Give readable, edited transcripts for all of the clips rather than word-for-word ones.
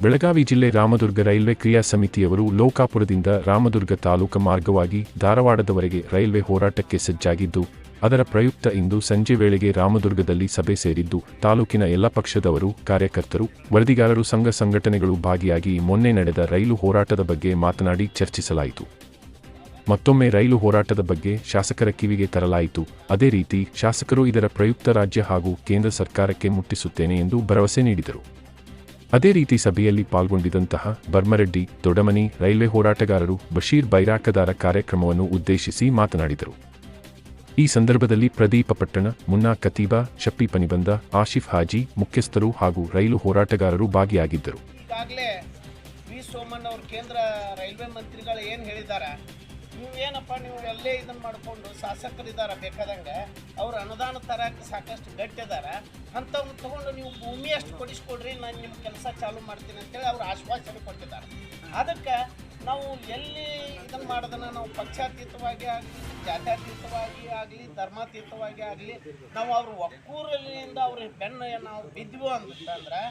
ಬೆಳಗಾವಿ ಜಿಲ್ಲೆ ರಾಮದುರ್ಗ ರೈಲ್ವೆ ಕ್ರಿಯಾ ಸಮಿತಿಯವರು ಲೋಕಾಪುರದಿಂದ ರಾಮದುರ್ಗ ತಾಲೂಕು ಮಾರ್ಗವಾಗಿ ಧಾರವಾಡದವರೆಗೆ ರೈಲ್ವೆ ಹೋರಾಟಕ್ಕೆ ಸಜ್ಜಾಗಿದ್ದು, ಅದರ ಪ್ರಯುಕ್ತ ಇಂದು ಸಂಜೆ ವೇಳೆಗೆ ರಾಮದುರ್ಗದಲ್ಲಿ ಸಭೆ ಸೇರಿದ್ದು, ತಾಲೂಕಿನ ಎಲ್ಲ ಪಕ್ಷದವರು, ಕಾರ್ಯಕರ್ತರು, ವರದಿಗಾರರು, ಸಂಘ ಸಂಘಟನೆಗಳು ಭಾಗಿಯಾಗಿ ಮೊನ್ನೆ ನಡೆದ ರೈಲು ಹೋರಾಟದ ಬಗ್ಗೆ ಮಾತನಾಡಿ ಚರ್ಚಿಸಲಾಯಿತು. ಮತ್ತೊಮ್ಮೆ ರೈಲು ಹೋರಾಟದ ಬಗ್ಗೆ ಶಾಸಕರ ಕಿವಿಗೆ ತರಲಾಯಿತು. ಅದೇ ರೀತಿ ಶಾಸಕರು ಇದರ ಪ್ರಯುಕ್ತ ರಾಜ್ಯ ಹಾಗೂ ಕೇಂದ್ರ ಸರ್ಕಾರಕ್ಕೆ ಮುಟ್ಟಿಸುತ್ತೇನೆ ಎಂದು ಭರವಸೆ ನೀಡಿದರು. ಅದೇ ರೀತಿ ಸಭೆಯಲ್ಲಿ ಪಾಲ್ಗೊಂಡಿದ್ದಂತಹ ಬರ್ಮರೆಡ್ಡಿ, ದೊಡ್ಡಮನಿ, ರೈಲ್ವೆ ಹೋರಾಟಗಾರರು ಬಶೀರ್ ಬೈರಾಕದಾರ ಕಾರ್ಯಕ್ರಮವನ್ನು ಉದ್ದೇಶಿಸಿ ಮಾತನಾಡಿದರು. ಈ ಸಂದರ್ಭದಲ್ಲಿ ಪ್ರದೀಪ ಪಟ್ಟಣ, ಮುನ್ನಾ ಖತೀಬಾ, ಶಪ್ಪಿ ಪನಿಬಂದ, ಆಶಿಫ್ ಹಾಜಿ, ಮುಖ್ಯಸ್ಥರು ಹಾಗೂ ರೈಲು ಹೋರಾಟಗಾರರು ಭಾಗಿಯಾಗಿದ್ದರು. ಈಗಾಗಲೇ ವಿ ಸೋಮಣ್ಣ ಅವರು ಕೇಂದ್ರ ರೈಲ್ವೆ ಮಂತ್ರಿಗಳು ಏನು ಹೇಳಿದ್ದಾರೆ, ನೀವು ಎಲ್ಲೇ ಇದನ್ನು ಮಾಡಿಕೊಂಡು ಶಾಸಕರಿದ್ದಾರೆ ಬೇಕಾದಂಗೆ ಅವ್ರು ಅನುದಾನ ತರಕ್ಕೆ ಸಾಕಷ್ಟು ಗಟ್ಟಿದ್ದಾರೆ, ಅಂಥವ್ನು ತೊಗೊಂಡು ನೀವು ಭೂಮಿ ಅಷ್ಟು ಕೊಡಿಸ್ಕೊಡ್ರಿ, ನಾನು ನಿಮ್ಮ ಕೆಲಸ ಚಾಲೂ ಮಾಡ್ತೀನಿ ಅಂತೇಳಿ ಅವ್ರು ಆಶ್ವಾಸನೆ ಕೊಟ್ಟಿದ್ದಾರೆ. ಅದಕ್ಕೆ ನಾವು ಎಲ್ಲಿ ಇದನ್ನು ಮಾಡೋದನ್ನು ನಾವು ಪಕ್ಷಾತೀತವಾಗಿ ಆಗಲಿ, ಜಾತ್ಯತೀತವಾಗಿ ಆಗಲಿ, ಧರ್ಮಾತೀತವಾಗಿ ಆಗಲಿ, ನಾವು ಅವ್ರ ಒಕ್ಕೂರಲ್ಲಿಂದ ಅವ್ರ ಬೆನ್ನು ನಾವು ಬಿದ್ವು ಅಂತಂದ್ರೆ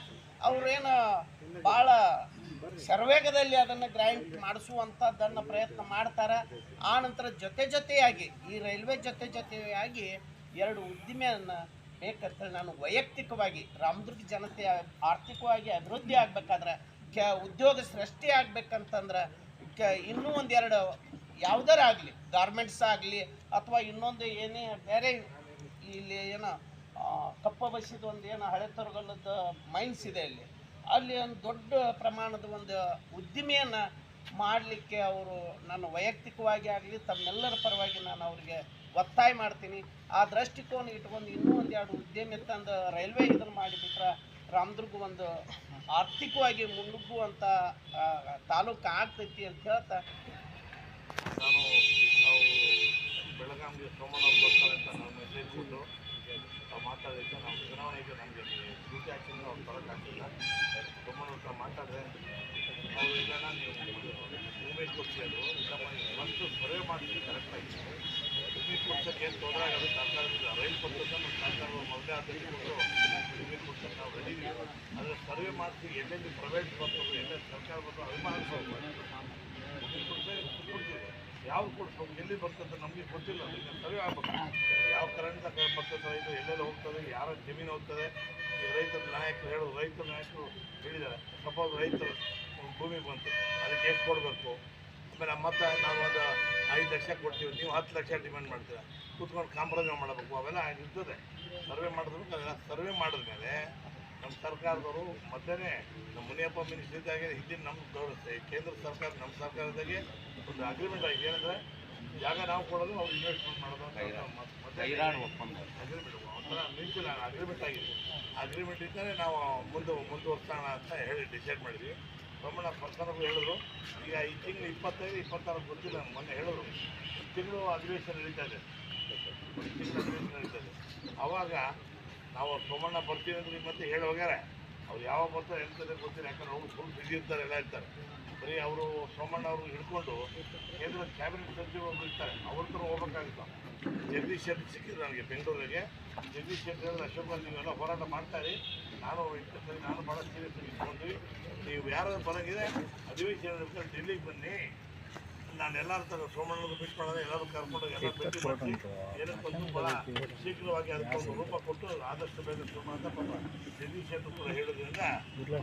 ಅವ್ರೇನು ಭಾಳ ಶರವೇಗದಲ್ಲಿ ಅದನ್ನು ಗ್ರೈಂಡ್ ಮಾಡಿಸುವಂಥದ್ದನ್ನು ಪ್ರಯತ್ನ ಮಾಡ್ತಾರೆ. ಆ ನಂತರ ಜೊತೆಯಾಗಿ ಈ ರೈಲ್ವೆ ಜೊತೆಯಾಗಿ ಎರಡು ಉದ್ದಿಮೆಯನ್ನು ಬೇಕಂತೇಳಿ ನಾನು ವೈಯಕ್ತಿಕವಾಗಿ ರಾಮದುರ್ಗ ಜನತೆ ಆರ್ಥಿಕವಾಗಿ ಅಭಿವೃದ್ಧಿ ಆಗಬೇಕಾದ್ರೆ, ಉದ್ಯೋಗ ಸೃಷ್ಟಿ ಆಗಬೇಕಂತಂದ್ರೆ ಇನ್ನೂ ಒಂದೆರಡು ಯಾವುದಾರ ಆಗಲಿ, ಗಾರ್ಮೆಂಟ್ಸ್ ಆಗಲಿ ಅಥವಾ ಇನ್ನೊಂದು ಏನೇ ಬೇರೆ ಇಲ್ಲಿ ಏನೋ ಕಪ್ಪ ಬಸಿದ ಒಂದು ಏನೋ ಹಳೆ ತೊರಗಲ್ಲದ ಮೈನ್ಸ್ ಇದೆ, ಅಲ್ಲಿ ಒಂದು ದೊಡ್ಡ ಪ್ರಮಾಣದ ಒಂದು ಉದ್ದಿಮೆಯನ್ನು ಮಾಡಲಿಕ್ಕೆ ಅವರು ನಾನು ವೈಯಕ್ತಿಕವಾಗಿ ಆಗಲಿ ತಮ್ಮೆಲ್ಲರ ಪರವಾಗಿ ನಾನು ಅವರಿಗೆ ಒತ್ತಾಯ ಮಾಡ್ತೀನಿ. ಆ ದೃಷ್ಟಿಕೋನ ಇಟ್ಕೊಂಡು ಇನ್ನೂ ಒಂದೆರಡು ಉದ್ಯಮ ತಂದು ರೈಲ್ವೆ ಇದನ್ನು ಮಾಡಿಬಿಟ್ರೆ ರಾಮದುರ್ಗ ಒಂದು ಆರ್ಥಿಕವಾಗಿ ಮುನ್ನುಗ್ಗುವಂಥ ತಾಲೂಕು ಆಗ್ತೈತಿ ಅಂತ ಹೇಳ್ತಾ ನಾವು ಬೆಳಗಾವಿಗೆ ಸೋಮಣ್ಣ ಬರ್ತಾರೆ ಅಂತ ನಾವು ಮೆಸೇಜ್ ಕೊಟ್ಟು ಮಾತಾಡಿದ್ದು. ನಾವು ಚುನಾವಣೆಗೆ ನಮಗೆ ಡ್ಯೂಟಿ ಹಾಕಿದ್ರೆ ಅವ್ರು ಬರೋಕ್ಕಾಗ್ತಿಲ್ಲ. ಸೋಮಣ್ಣ ಹತ್ರ ಮಾತಾಡಿದ್ರೆ ಅವರು ಈಗ ನೀವು ಭೂಮಿ ಕೊಡ್ತಿದ್ದು ಫಸ್ಟು ಸರ್ವೆ ಮಾಡ್ತೀವಿ ಕರೆಕ್ಟಾಗಿ. ಭೂಮಿ ಕೊಡ್ಸೋಕ್ಕೆ ಏನು ತೊಂದರೆ ಆಗೋದು ಸರ್ಕಾರದಿಂದ ರೈಲು ಕೊಡ್ಸೋಕ್ಕೆ ಮತ್ತು ಸರ್ಕಾರ ಮೊದಲೇ ಆದ್ಯತೆ ಕೊಟ್ಟು ಭೂಮಿ ಕೊಡ್ಸೋಕ್ಕೆ ನಾವು ರೆಡಿ ಇದೀವಿ. ಆದರೆ ಸರ್ವೆ ಮಾಡ್ತೀವಿ, ಎಲ್ಲೆಲ್ಲಿ ಪ್ರೈವೇಟ್ ಬರ್ತದೆ, ಎಲ್ಲೆಲ್ಲಿ ಸರ್ಕಾರ ಬರ್ತದೆ ಅದು ಮಾಡಿಸ್ಬೇಕು. ಭೂಮಿ ಕೊಡ್ತೀವಿ, ಯಾವ್ದು ಕೊಡ್ಸ್ಬೇಕು, ಎಲ್ಲಿ ಬರ್ತದೆ ನಮಗೆ ಗೊತ್ತಿಲ್ಲ. ಈಗ ಸರ್ವೆ ಆಗ್ಬೇಕು, ಯಾವ ಕರೆಂಟ್ ಬರ್ತದೆ, ಇದು ಎಲ್ಲೆಲ್ಲಿ ಹೋಗ್ತದೆ, ಯಾರ ಜಮೀನು ಹೋಗ್ತದೆ. ಈಗ ರೈತರ ನಾಯಕರು ಹೇಳಿದ್ದಾರೆ, ಸಪೋಸ್ ರೈತರು ಭೂಮಿ ಬಂತು, ಅದಕ್ಕೆ ಎಷ್ಟು ಕೊಡಬೇಕು, ಆಮೇಲೆ ಮತ್ತೆ ನಾವು ಒಂದು 5 ಲಕ್ಷ ಕೊಡ್ತೀವಿ, ನೀವು 10 ಲಕ್ಷ ಡಿಮ್ಯಾಂಡ್ ಮಾಡ್ತೀರ, ಕೂತ್ಕೊಂಡು ಕಾಂಪ್ರಮೈಸ್ ಮಾಡಬೇಕು. ಅವೆಲ್ಲ ಇರ್ತದೆ. ಸರ್ವೆ ಮಾಡಿದ್ರು ಅದೆಲ್ಲ ಸರ್ವೆ ಮಾಡಿದ್ಮೇಲೆ ನಮ್ಮ ಸರ್ಕಾರದವರು ಮೊದಲೇ ನಮ್ಮ ಮುನಿಯಪ್ಪ ಮಿನಿಸ್ಟರ್ ಇದ್ದಾಗೆ ಹಿಂದಿನ ನಮ್ಮ ಕೇಂದ್ರ ಸರ್ಕಾರ ನಮ್ಮ ಸರ್ಕಾರದಾಗೆ ಒಂದು ಅಗ್ರಿಮೆಂಟ್ ಆಗಿದೆ. ಏನಂದರೆ ಜಾಗ ನಾವು ಕೊಡೋದು ಅವ್ರು ಇನ್ವೆಸ್ಟ್ಮೆಂಟ್ ಮಾಡೋದು ಅಂತ ಅಗ್ರಿಮೆಂಟ್ ಒಂಥರ ಮ್ಯೂಚುವಲ್ ಅಗ್ರಿಮೆಂಟ್ ಆಗಿದೆ. ಅಗ್ರಿಮೆಂಟ್ ಇದ್ದರೆ ನಾವು ಮುಂದುವರ್ಸೋಣ ಅಂತ ಹೇಳಿ ಡಿಸೈಡ್ ಮಾಡಿದ್ವಿ. ಸೋಮಣ್ಣ ಪರ್ಸನಗೂ ಹೇಳಿದ್ರು. ಈಗ ಈ ತಿಂಗಳು 25, 26 ಗೊತ್ತಿಲ್ಲ, ಮೊನ್ನೆ ಹೇಳಿದ್ರು ತಿಂಗಳು ಅಧಿವೇಶನ ನಡೀತಾ ಇದೆ, ಆವಾಗ ನಾವು ಸೋಮಣ್ಣ ಬರ್ತೀವಿ ಅಂದ್ರೆ ಮತ್ತೆ ಹೇಳಿ ಹೋಗ್ಯಾರೆ. ಅವ್ರು ಯಾವಾಗ ಬರ್ತಾರೆ ಹೇಳ್ತಾರೆ ಗೊತ್ತಿಲ್ಲ, ಯಾಕಂದ್ರೆ ಅವ್ರು ಫುಲ್ ಬಿಸಿ ಇರ್ತಾರೆ, ಎಲ್ಲ ಇರ್ತಾರೆ. ಬರೀ ಅವರು ಸೋಮಣ್ಣ ಅವರು ಹಿಡ್ಕೊಂಡು ಕೇಂದ್ರ ಕ್ಯಾಬಿನೆಟ್ ಸಚಿವರು ಇರ್ತಾರೆ, ಅವ್ರ ಥರ ಹೋಗ್ಬೇಕಾಗಿತ್ತು. ಜಗದೀಶ್ ಶೆಟ್ಟಿ ಸಿಕ್ಕಿದ್ರು ನನಗೆ ಬೆಂಗಳೂರಿಗೆ. ಜಗದೀಶ್ ಶೆಟ್ಟಿ ಹೇಳಿದ್ರೆ, ಅಶೋಕ್ ನೀವೆಲ್ಲ ಹೋರಾಟ ಮಾಡ್ತಾರೆ, ನಾನು ಭಾಳ ಸೀರಿಯಸ್ ಇಟ್ಕೊಂಡ್ವಿ, ನೀವು ಯಾರಾದ್ರೂ ಬರೋಂಗಿದೆ ಅಧಿವೇಶನ ಡೆಲ್ಲಿಗೆ ಬನ್ನಿ, ನಾನು ಎಲ್ಲರ ಥರ ಸೋಮಣ್ಣನ ಬಿಟ್ಟು ಮಾಡೋದು, ಎಲ್ಲರೂ ಕರ್ಕೊಂಡು ಎಲ್ಲ ಭೇಟಿ ಮಾಡಿ ಏನಕ್ಕೊಂದು ಭಾಳ ಶೀಘ್ರವಾಗಿ ಅದಕ್ಕೊಂದು ರೂಪ ಕೊಟ್ಟು ಆದಷ್ಟು ಬೇಗ ಶುರು ಅಂತ ಪಾಪ ಜಗದೀಶ್ ಶೆಟ್ಟಿ ಕೂಡ ಹೇಳೋದ್ರಿಂದ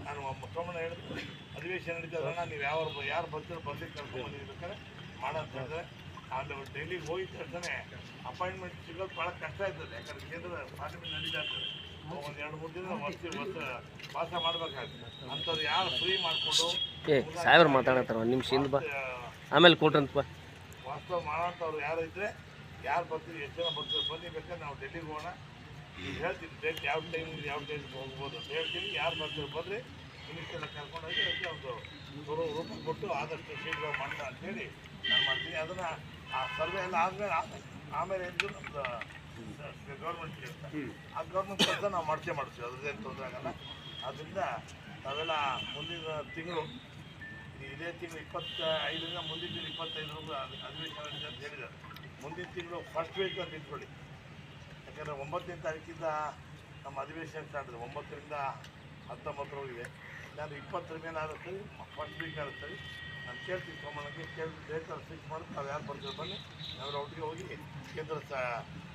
ನಾನು ಸೋಮಣ್ಣ ಹೇಳಿದ್ರು, ಅಧಿವೇಶನ ನಡೀತದಣ್ಣ, ನೀವು ಯಾರು ಬರ್ತೀರೋ ಬರ್ಲಿಕ್ಕೆ ಕರ್ಕೊಂಡು ಬಂದಿರ್ಬೇಕಾದ್ರೆ ಮಾಡಂತ ಹೇಳಿದ್ರೆ. ಆಮೇಲೆ ಡೆಲ್ಲಿಗೆ ಹೋಗಿದ ತಕ್ಷಣ ಅಪಾಯಿಂಟ್ಮೆಂಟ್ ಸಿಗೋದು ಭಾಳ ಕಷ್ಟ ಇರ್ತದೆ, ಯಾಕಂದ್ರೆ ಕೇಂದ್ರ ಪಾರ್ಲಿಮೆಂಟ್ ನಡೀತಾ ಇರ್ತದೆ. ಒಂದು 2-3 ದಿನ ವಾಸ ಮಾಡಬೇಕಾಗ್ತದೆ. ಅಂಥವ್ರು ಯಾರು ಫ್ರೀ ಮಾಡಿಕೊಂಡು ಸಾಹೇಬ್ರು ಮಾತಾಡತ್ತಾರ ಒಂದು ನಿಮಿಷ ಹಿಂದೆ ಬಾ, ಆಮೇಲೆ ಕೊಟ್ರಂತ ವಾಸ್ತವ ಮಾಡೋಂಥವ್ರು ಯಾರು ಇದ್ದರೆ ಯಾರು ಬರ್ತೀವಿ, ಎಷ್ಟು ಜನ ಬರ್ತೀವಿ ಬನ್ನಿ, ಬೇಕಾದ್ರೆ ನಾವು ಡೆಲ್ಲಿಗೆ ಹೋಗೋಣ. ಈಗ ಹೇಳ್ತೀನಿ ಡೇಟ್ ಯಾವ ಟೈಮಿಗೆ ಹೋಗ್ಬೋದು ಅಂತ ಹೇಳ್ತೀನಿ. ಯಾರು ಬರ್ತೀವಿ ಬರ್ರಿ, ಮಿನಿಸ್ಟರ್ನ ಕರ್ಕೊಂಡೋಗಿ ಅದಕ್ಕೆ ಒಂದು ರೂಪ ಕೊಟ್ಟು ಆದಷ್ಟು ಶೀಘ್ರ ಮಾಡೋಣ ಅಂತೇಳಿ ನಾನು ಮಾಡ್ತೀನಿ. ಅದನ್ನು ಆ ಸರ್ವೆ ಎಲ್ಲ ಆಮೇಲೆ ಏನು ನಮ್ಮದು ಗೌರ್ಮೆಂಟ್ ಇರುತ್ತೆ, ಆ ಗೌರ್ಮೆಂಟ್ ಕೆಲಸ ನಾವು ಮಾಡಿಸ್ತೀವಿ, ಅದ್ರದ್ದೇನು ತೊಂದರೆ ಆಗಲ್ಲ. ಆದ್ದರಿಂದ ನಾವೆಲ್ಲ ಮುಂದಿನ ತಿಂಗಳು, ಇದೇ ತಿಂಗಳು 25ರಿಂದ ಮುಂದಿನ ತಿಂಗಳು 25 ಅಧಿವೇಶನ ನಡೀತದೆ ಅಂತ ಹೇಳಿದ್ದಾರೆ. ಮುಂದಿನ ತಿಂಗಳು ಫಸ್ಟ್ ವೀಕ್ ಅಂತ ಇಟ್ಕೊಳ್ಳಿ, ಯಾಕಂದರೆ 9ನೇ ತಾರೀಕಿಂದ ನಮ್ಮ ಅಧಿವೇಶನ ಸ್ಟಾರ್ಟ್ ಇದೆ. 9ರಿಂದ 19 ಇದೆ. ನಾನು 20ರ ಮೇಲೆ ಆಗುತ್ತೆ ಫಸ್ಟ್ ವೀಕ್ ಆಗುತ್ತೆ ನಾನು ಕೇಳ್ತೀನಿ ಸೋಮಣ್ಣಗೆ ಕೇಳಿ ಡೇಟ್ ಫಿಕ್ಸ್ ಮಾಡಿ ನಾವು ಯಾರು ಬರ್ತೀವಿ ಬನ್ನಿ ನಾವು ಒಟ್ಟಿಗೆ ಹೋಗಿ ಕೇಂದ್ರ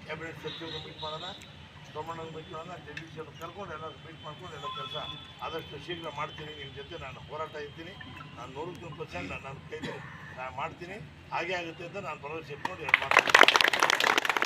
ಕ್ಯಾಬಿನೆಟ್ ಸಚಿವರು ಮೀಟ್ ಮಾಡೋಣ ಸೋಮಣ್ಣಗೆ ಮೀಟ್ ಮಾಡೋಣ ಡೆಲ್ಲಿಷನ್ ಕರ್ಕೊಂಡು ಎಲ್ಲರೂ ಮೀಟ್ ಮಾಡ್ಕೊಂಡು ಎಲ್ಲ ಕೆಲಸ ಆದಷ್ಟು ಶೀಘ್ರ ಮಾಡ್ತೀನಿ. ನಿಮ್ಮ ಜೊತೆ ನಾನು ಹೋರಾಟ ಇರ್ತೀನಿ. ನಾನು 100% ನಾನು ಕೈಲಿ ಮಾಡ್ತೀನಿ. ಹಾಗೆ ಆಗುತ್ತೆ ಅಂತ ನಾನು ಭರವಸೆ ಇಟ್ಕೊಂಡು ಮಾಡ್ತೀನಿ.